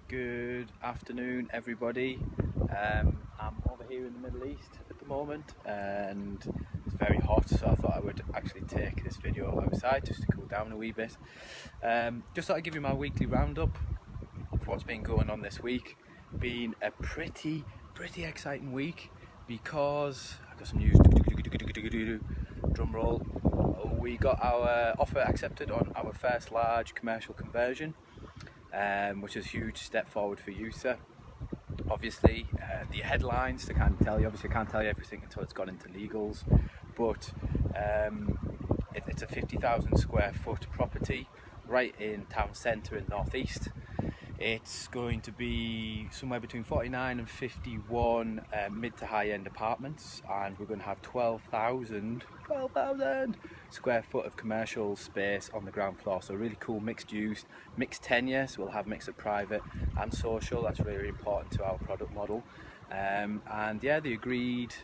Good afternoon, everybody. I'm over here in the Middle East at the moment and it's very hot, so I thought I would actually take this video outside just to cool down a wee bit. Just thought I'd give you my weekly roundup of what's been going on this week. Been a pretty exciting week because I got some news. Drum roll. We got our offer accepted on our first large commercial conversion, which is a huge step forward for USA. Obviously, the headlines to kind of tell you, obviously I can't tell you everything until it's gone into legals, but it's a 50,000 square foot property right in town centre in North East. It's going to be somewhere between 49 and 51 mid to high end apartments, and we're going to have 12,000 square foot of commercial space on the ground floor. So really cool mixed use, mixed tenure, so we'll have mix of private and social. That's really important to our product model. And yeah, the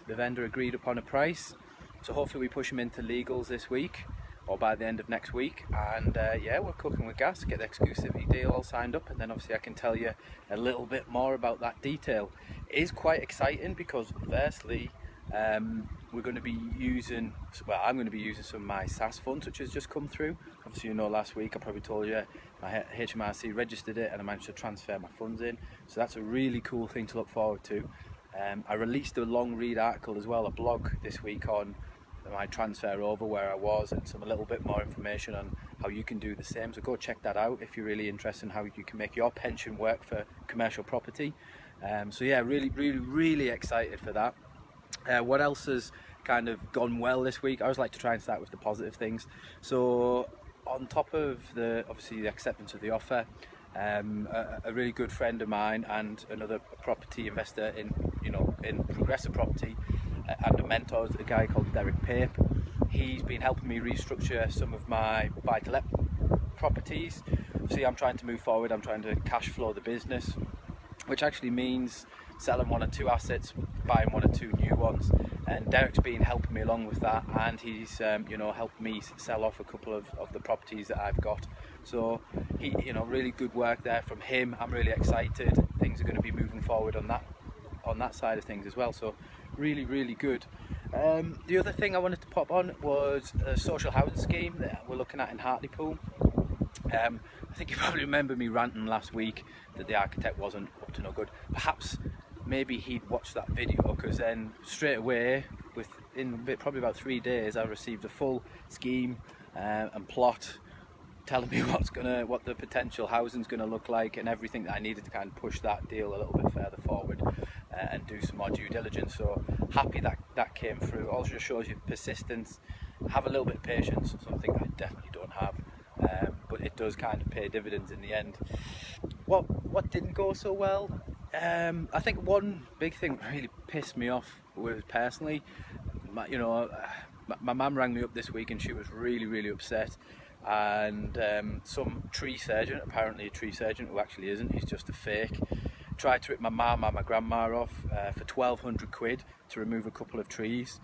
vendor agreed upon a price, so hopefully we push them into legals this week or by the end of next week, and yeah, we're cooking with gas, get the exclusivity deal all signed up, and then obviously I can tell you a little bit more about that detail. It is quite exciting because firstly, we're going to be using, well, I'm going to be using some of my SAS funds which has just come through. Obviously, you know, last week I probably told you my HMRC registered it and I managed to transfer my funds in, so that's a really cool thing to look forward to. I released a long read article as well, a blog this week on my transfer over, where I was, and a little bit more information on how you can do the same, so go check that out if you're really interested in how you can make your pension work for commercial property. So yeah, really excited for that. What else has kind of gone well this week? I always like to try and start with the positive things. So on top of obviously the acceptance of the offer, a really good friend of mine and another property investor in progressive property and a mentor, a guy called Derek Pape. He's been helping me restructure some of my buy-to-let properties. See, I'm trying to move forward, I'm trying to cash flow the business, which actually means selling one or two assets, buying one or two new ones, and Derek's been helping me along with that, and he's helped me sell off a couple of the properties that I've got. So he, really good work there from him. I'm really excited. Things are going to be moving forward on that side of things as well, so really good. The other thing I wanted to pop on was a social housing scheme that we're looking at in Hartlepool. I think you probably remember me ranting last week that the architect wasn't up to no good. Perhaps maybe he'd watched that video, because then straight away, within probably about 3 days, I received a full scheme and plot telling me what the potential housing's going to look like and everything that I needed to kind of push that deal a little bit further forward and do some more due diligence. So happy that came through. Also shows you persistence, have a little bit of patience, something I definitely don't have, but it does kind of pay dividends in the end. What didn't go so well? I think one big thing that really pissed me off was personally, my mum rang me up this week and she was really upset, and some tree surgeon, apparently a tree surgeon who actually isn't, he's just a fake, tried to rip my mum and my grandma off for 1,200 quid to remove a couple of trees.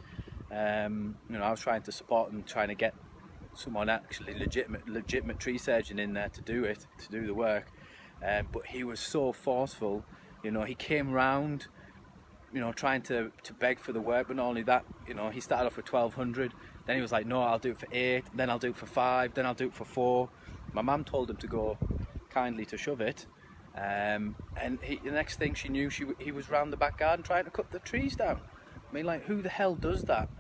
I was trying to support them, trying to get someone actually legitimate tree surgeon in there to do the work, but he was so forceful. He came round, trying to beg for the work, but not only that, he started off with 1,200, then he was like, no, I'll do it for 8, then I'll do it for 5, then I'll do it for 4. My mum told him to go kindly to shove it, and the next thing she knew, he was round the back garden trying to cut the trees down. I mean, like, who the hell does that?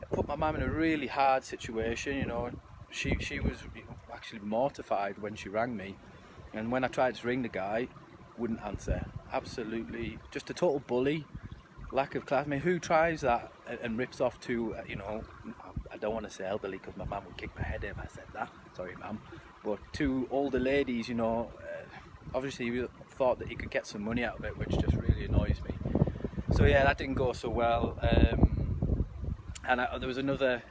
It put my mum in a really hard situation. She was actually mortified when she rang me, and when I tried to ring the guy, wouldn't answer. Absolutely just a total bully, lack of class. I mean, who tries that and rips off to I don't want to say elderly because my mum would kick my head in if I said that, sorry mum, but two older ladies, obviously he thought that he could get some money out of it, which just really annoys me. So yeah, that didn't go so well. And there was another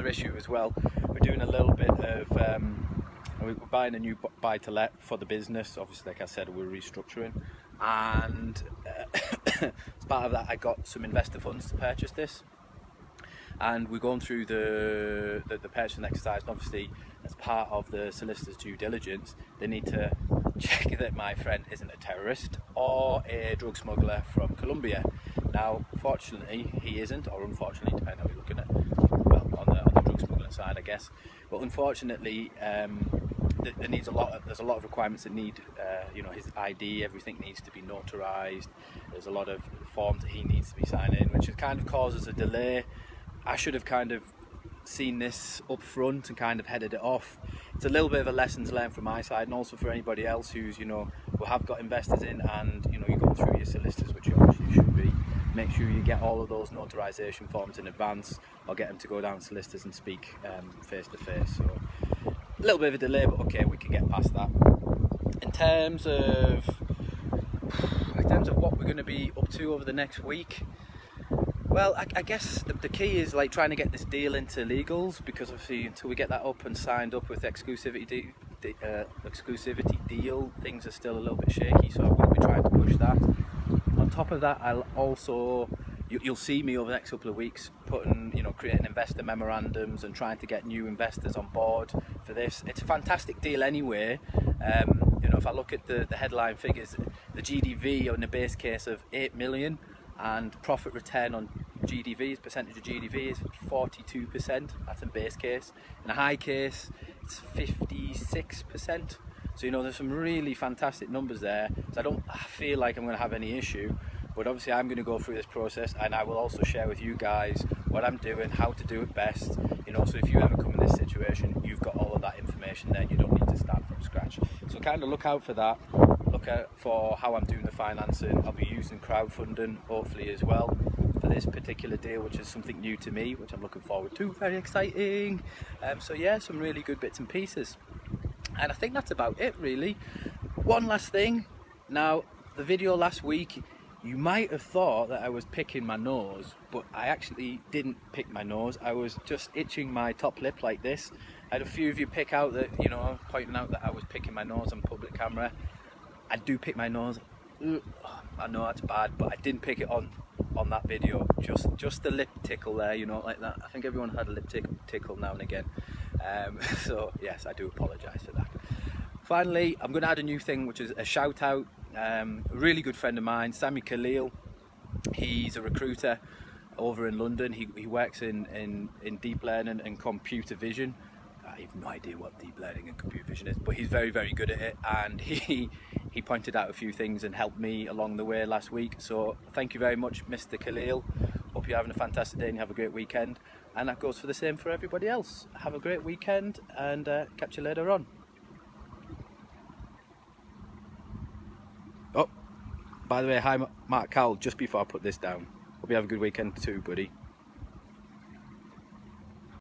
issue as well. We're doing a little bit of we're buying a new buy-to-let for the business. Obviously, like I said, we're restructuring, and as part of that, I got some investor funds to purchase this. And we're going through the purchasing exercise, and obviously as part of the solicitor's due diligence, they need to check that my friend isn't a terrorist or a drug smuggler from Colombia. Now, fortunately, he isn't, or unfortunately, depending on how you're looking at it. Well, on the drug smuggling side, I guess. But unfortunately, there's a lot of requirements that need, his ID. Everything needs to be notarized. There's a lot of forms that he needs to be signing, which kind of causes a delay. I should have kind of seen this up front and kind of headed it off. It's a little bit of a lessons learned from my side, and also for anybody else who's who have got investors in, and you're going through your solicitors, which you obviously should be. Make sure you get all of those notarization forms in advance, or get them to go down to solicitors and speak face to face. So a little bit of a delay, but okay, we can get past that. In terms of what we're going to be up to over the next week, well, I guess the key is like trying to get this deal into legals, because obviously until we get that up and signed up with exclusivity deal, things are still a little bit shaky. So I will be trying to push that. On top of that, I'll also, you'll see me over the next couple of weeks creating investor memorandums and trying to get new investors on board for this. It's a fantastic deal anyway. If I look at the headline figures, the GDV on the base case of 8 million and profit return on GDV, percentage of GDV, is 42%. That's in base case. In a high case, it's 56%. So there's some really fantastic numbers there. So I don't feel like I'm going to have any issue. But obviously I'm going to go through this process, and I will also share with you guys what I'm doing, how to do it best. So if you ever come in this situation, you've got all of that information there. You don't need to start from scratch. So kind of look out for that. Look out for how I'm doing the financing. I'll be using crowdfunding hopefully as well for this particular deal, which is something new to me, which I'm looking forward to. Very exciting. So yeah, some really good bits and pieces. And I think that's about it really. One last thing. Now, the video last week, you might have thought that I was picking my nose, but I actually didn't pick my nose. I was just itching my top lip like this. I had a few of you pick out that, pointing out that I was picking my nose on public camera. I do pick my nose. I know that's bad, but I didn't pick it on that video. Just the lip tickle there, like that. I think everyone had a lip tickle now and again. So yes, I do apologise for that. Finally, I'm going to add a new thing, which is a shout out. A really good friend of mine, Sammy Khalil. He's a recruiter over in London. He works in deep learning and computer vision. I have no idea what deep learning and computer vision is, but he's very, very good at it, and he pointed out a few things and helped me along the way last week. So thank you very much, Mr. Khalil. Hope you're having a fantastic day and have a great weekend, and that goes for the same for everybody else. Have a great weekend, and catch you later on. Oh, by the way, hi Mark Cowell, just before I put this down. Hope you have a good weekend too, buddy.